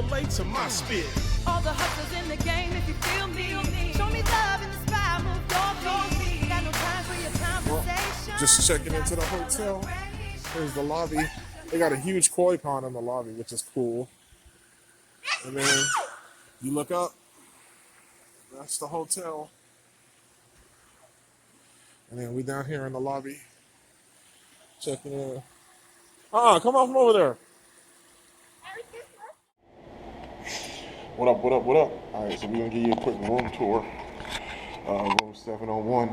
relate to my spirit. All the hustlers in the game, if you feel me, show me love in the spy, move your feet. Got no time for your conversation. Just checking into the hotel. Here's the lobby. They got a huge koi pond in the lobby, which is cool. And then you look up, that's the hotel. And then we down here in the lobby, checking in. Come on from over there. What up, what up, what up? All right, so we're gonna give you a quick room tour. Room 701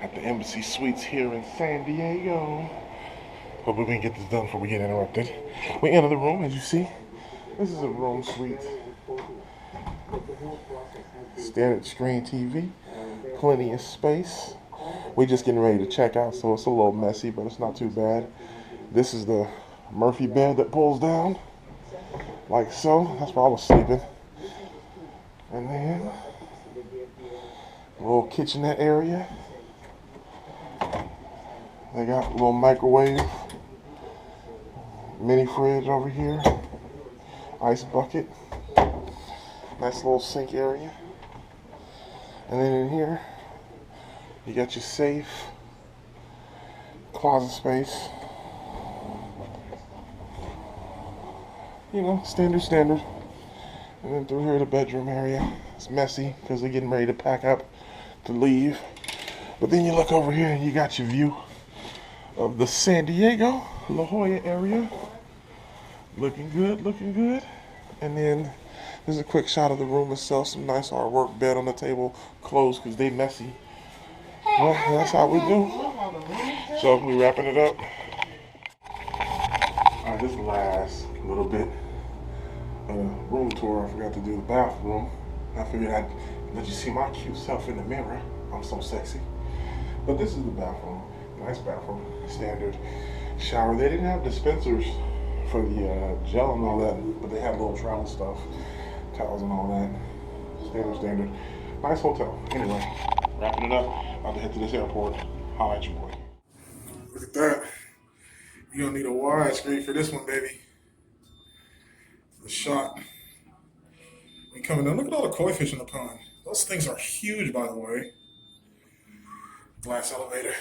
at the Embassy Suites here in San Diego. Hopefully we can get this done before we get interrupted. We enter the room, as you see. This is a room suite. Standard screen TV, plenty of space. We're just getting ready to check out, so it's a little messy, but it's not too bad. This is the Murphy bed that pulls down, like so. That's where I was sleeping. And then a little kitchenette area. They got a little microwave, mini fridge over here, ice bucket, nice little sink area. And then in here, you got your safe, closet space. You know, standard. And then through here, the bedroom area. It's messy because they're getting ready to pack up to leave. But then you look over here and you got your view of the San Diego, La Jolla area. Looking good. And then there's a quick shot of the room itself. Some nice artwork, bed on the table, clothes because they messy. Well, that's how we do. So we wrapping it up. All right, this last little bit room tour. I forgot to do the bathroom. I figured I'd let you see my cute self in the mirror. I'm so sexy. But this is the bathroom. Nice bathroom. Standard shower. They didn't have dispensers for the gel and all that, but they had little travel stuff, towels and all that. Standard. Nice hotel. Anyway, wrapping it up. About to head to this airport. Holla at your boy. Look at that. You're gonna need a widescreen for this one, baby. The shot. We coming down. Look at all the koi fish in the pond. Those things are huge, by the way. Glass elevator.